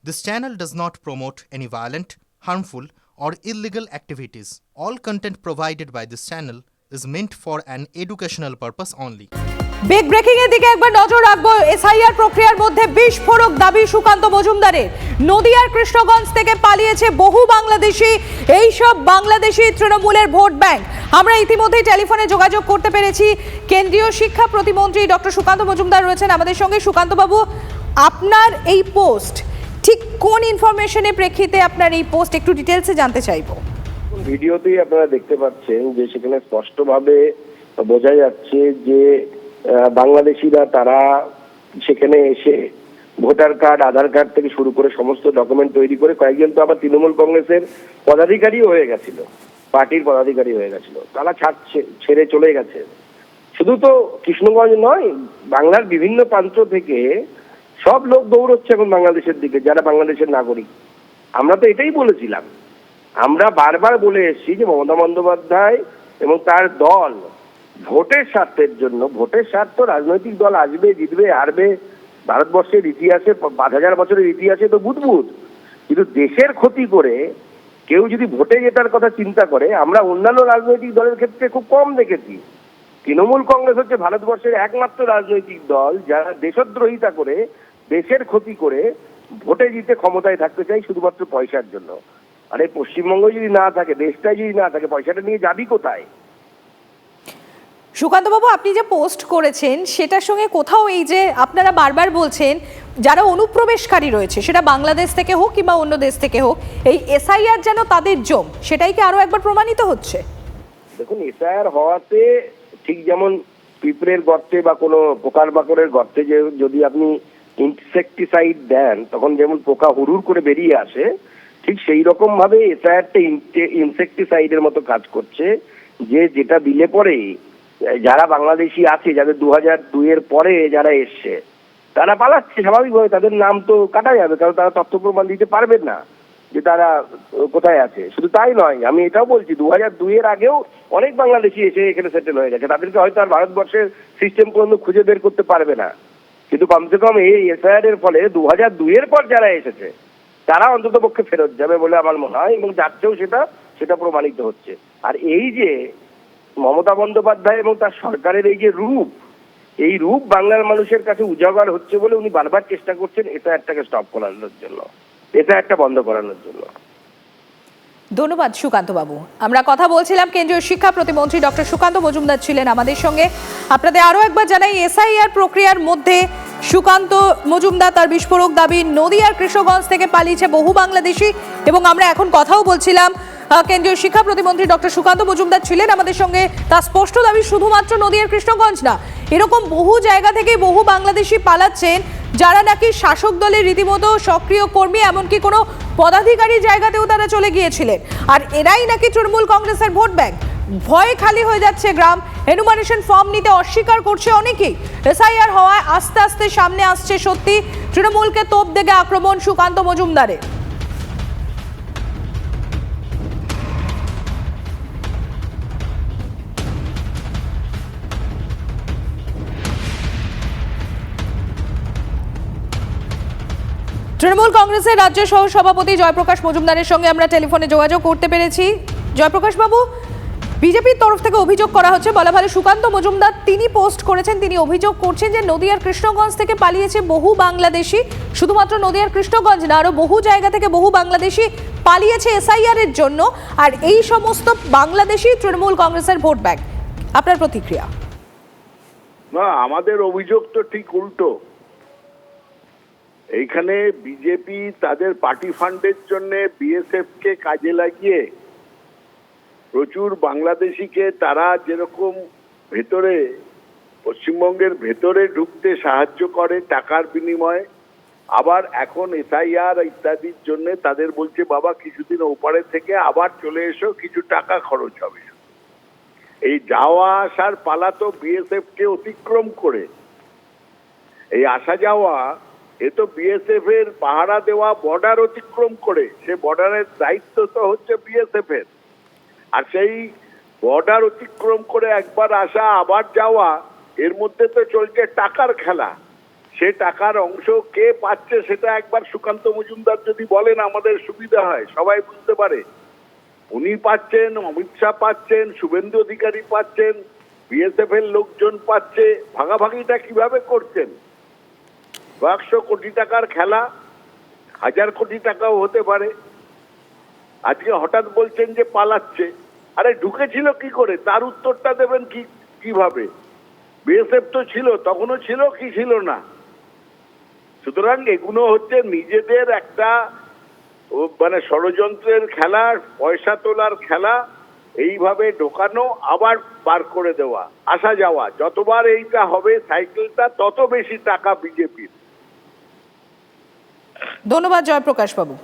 This channel does not promote any violent, harmful, or illegal activities. All content provided by this channel is meant for an educational purpose only. Big breaking এর দিকে একবার নজর রাখবো। SIR প্রক্রিয়ার মধ্যে বিস্ফোরক দাবি সুকান্ত মজুমদারের। নদিয়ার কৃষ্ণগঞ্জ থেকে পালিয়েছে বহু বাংলাদেশি। এই সব বাংলাদেশি তৃণমূলের ভোট ব্যাংক। আমরা ইতিমধ্যেই টেলিফোনে যোগাযোগ করতে পেরেছি। কেন্দ্রীয় শিক্ষা প্রতিমন্ত্রী ডক্টর সুকান্ত মজুমদার রয়েছেন আমাদের সঙ্গে। সুকান্ত বাবু, আপনার এই পোস্ট ঠিক কোন ইনফরমেশনের প্রেক্ষিতে আপনার এই পোস্ট একটু ডিটেলসে জানতে চাইবো। ভিডিওতেই আপনারা দেখতে পাচ্ছেন যে সেখানে স্পষ্টভাবে বোঝা যাচ্ছে যে বাংলাদেশিরা তারা সেখানে এসে ভোটার কার্ড, আধার কার্ড থেকে শুরু করে সমস্ত ডকুমেন্ট তৈরি করে, কয়েকজন তো আবার তৃণমূল কংগ্রেসের পদাধিকারীও হয়ে গেছিল, পার্টির পদাধিকারী হয়ে গেছিল, তারা ছেড়ে চলে গেছে। শুধু তো কৃষ্ণগঞ্জ নয়, বাংলার বিভিন্ন প্রান্ত থেকে সব লোক দৌড়চ্ছে এখন বাংলাদেশের দিকে, যারা বাংলাদেশের নাগরিক। আমরা তো এটাই বলেছিলাম, আমরা বারবার বলে এসেছি যে মমতা বন্দ্যোপাধ্যায় এবং তার দল ভোটের স্বার্থের জন্য, ভোটের স্বার্থ, রাজনৈতিক দল আসবে, জিতবে, হারবে, ভারতবর্ষের ইতিহাসে 5000 বছরের ইতিহাসে তো বুদবুদ, কিন্তু দেশের ক্ষতি করে কেউ যদি ভোটে জেতার কথা চিন্তা করে, আমরা অন্যান্য রাজনৈতিক দলের ক্ষেত্রে খুব কম দেখেছি। তৃণমূল কংগ্রেস হচ্ছে ভারতবর্ষের একমাত্র রাজনৈতিক দল যারা দেশদ্রোহিতা করে, দেশের ক্ষতি করে ভোটে জিতে ক্ষমতায় থাকতে চাই শুধুমাত্র পয়সার জন্য। আরে পশ্চিমবঙ্গ যদি না থাকে, দেশটাই যদি না থাকে, পয়সাটা নিয়ে যাবি কোথায়? সুকান্ত বাবু, আপনি যে পোস্ট করেছেন সেটার সঙ্গে কোথাও এই যে আপনারা বারবার বলছেন যারা অনুপ্রবেশকারী রয়েছে, সেটা বাংলাদেশ থেকে হোক কিংবা অন্য দেশ থেকে হোক, এই এসআইআর যেন তাদের জম, সেটাই কি আরো একবার প্রমাণিত হচ্ছে? দেখুন, এসআইআর হওয়াতে ঠিক যেমন পিঁপড়ের গর্তে বা কোনো পোকার মাকড়ের গর্তে যে যদি আপনি ইনসেকটিসাইড দেন তখন যেমন পোকা হুড়ুর করে বেরিয়ে আসে, ঠিক সেই রকম ভাবে এসআইআরটা ইনসেকটিসাইডের মতো কাজ করছে। যে যেটা দিলে পরে যারা বাংলাদেশি আছে, যাদের 2002 পরে যারা এসছে, তারা পালাচ্ছে স্বাভাবিকভাবে, তাদের নাম তো কাটা যাবে, কারণ তারা তথ্য প্রমাণ দিতে পারবেন না যে তারা কোথায় আছে। শুধু তাই নয়, আমি এটাও বলছি 2002 আগেও অনেক বাংলাদেশি এসে এখানে সেটেল হয়ে গেছে, তাদেরকে হয়তো আর ভারতবর্ষের সিস্টেম পর্যন্ত খুঁজে বের করতে পারবে না, কিন্তু কমসে কম এই এসআইআর এর ফলে 2002 পর যারা এসেছে তারা অন্তত পক্ষে ফেরত যাবে বলে আমার মনে হয়, এবং যাচ্ছেও সেটা প্রমাণিত হচ্ছে। আর এই যে মমতা বন্দ্যোপাধ্যায় এবং তার সরকারের এই যে রূপ, এই রূপ বাংলার মানুষের কাছে উজাগর হচ্ছে বলে উনি বারবার চেষ্টা করছেন এসআইআরটাকে স্টপ করানোর জন্য, এসআইআরটা বন্ধ করানোর জন্য। ধন্যবাদ সুকান্ত বাবু। আমরা কথা বলছিলাম, কেন্দ্রীয় শিক্ষা প্রতিমন্ত্রী ডক্টর সুকান্ত মজুমদার ছিলেন আমাদের সঙ্গে। আপনাদের আরও একবার জানাই, এসআইআর প্রক্রিয়ার মধ্যে সুকান্ত মজুমদার তার বিস্ফোরক দাবি, নদিয়ার কৃষ্ণগঞ্জ থেকে পালিয়েছে বহু বাংলাদেশি। এবং আমরা এখন কথাও বলছিলাম, কেন্দ্রীয় শিক্ষা প্রতিমন্ত্রী ডক্টর সুকান্ত মজুমদার ছিলেন আমাদের সঙ্গে। তার স্পষ্ট দাবি শুধুমাত্র নদিয়ার কৃষ্ণগঞ্জ না, এরকম বহু জায়গা থেকে বহু বাংলাদেশি পালাচ্ছেন যারা নাকি শাসক দলের রীতিমতো সক্রিয় কর্মী, এমনকি কোনো পদাধিকারী জায়গাতেও তারা চলে গিয়েছিলেন। আর এরাই নাকি তৃণমূল কংগ্রেসের ভোট ব্যাংক। ভয়ে খালি হয়ে যাচ্ছে গ্রাম, এনুমারেশন ফর্ম নিতে অস্বীকার করছে অনেকেই। এসআইআর হওয়ায় আস্তে আস্তে সামনে আসছে সত্যি তৃণমূলকে তোপ দেগে আক্রমণ সুকান্ত মজুমদারের। তৃণমূল কংগ্রেসের রাজ্য সহ সভাপতি জয়প্রকাশ মজুমদারের সঙ্গে আমরা টেলিফোনে যোগাযোগ করতে পেরেছি। জয়প্রকাশ বাবু, বিজেপির তরফ থেকে অভিযোগ করা হচ্ছে, বলা ভালো সুকান্ত মজুমদার তিনি পোস্ট করেছেন, তিনি অভিযোগ করছেন যে নদিয়ার কৃষ্ণগঞ্জ থেকে পালিয়েছে বহু বাংলাদেশি। শুধুমাত্র নদিয়ার কৃষ্ণগঞ্জ না, আরো বহু জায়গা থেকে বহু বাংলাদেশি পালিয়েছে এসআইআর এর জন্য। আর এই সমস্ত বাংলাদেশি তৃণমূল কংগ্রেসের ভোট ব্যাংক। আপনার প্রতিক্রিয়া? না, আমাদের অভিযোগ তো ঠিক উল্টো। এইখানে বিজেপি তাদের পার্টি ফান্ডের জন্য বিএসএফ কে কাজে লাগিয়ে প্রচুর বাংলাদেশিকে তারা যেরকম ভেতরে, পশ্চিমবঙ্গের ভেতরে ঢুকতে সাহায্য করে টাকার বিনিময়ে, আবার এখন এসআইআর ইত্যাদির জন্য তাদের বলছে বাবা কিছুদিন ওপারে থেকে আবার চলে এসো, কিছু টাকা খরচ হবে। এই যাওয়া আসার পালা তো বিএসএফ কে অতিক্রম করে, এই আসা যাওয়া এ তো বিএসএফ এর পাহারা দেওয়া বর্ডার অতিক্রম করে, সে বর্ডারের দায়িত্ব তো হচ্ছে বিএসএফ এর। আর সেই বর্ডার অতিক্রম করে একবার আসা আবার যাওয়া, এর মধ্যে তো চলছে টাকার খেলা। সে টাকার অংশ কে পাচ্ছে সেটা একবার সুকান্ত মজুমদার যদি বলেন আমাদের সুবিধা হয়, সবাই বুঝতে পারে। উনি পাচ্ছেন, অমিত শাহ পাচ্ছেন, শুভেন্দু অধিকারী পাচ্ছেন, বিএসএফ এর লোকজন পাচ্ছে। ভাগাভাগিটা কিভাবে করছেন? 100 কোটি টাকার খেলা 1000 কোটি টাকাও হতে পারে। আজকে হঠাৎ বলছেন যে পালাচ্ছে। আরে ঢুকেছিল কি করে, তার উত্তরটা দেবেন কিভাবে? বিএসএফ তো ছিল, তখনও ছিল কি ছিল না? সুতরাং এগুলো হচ্ছে নিজেদের একটা মানে ষড়যন্ত্রের খেলা, পয়সা তোলার খেলা। এইভাবে ঢোকানো, আবার বার করে দেওয়া, আসা যাওয়া, যতবার এইটা হবে সাইকেলটা তত বেশি টাকা বিজেপির। ধন্যবাদ জয়প্রকাশ বাবু।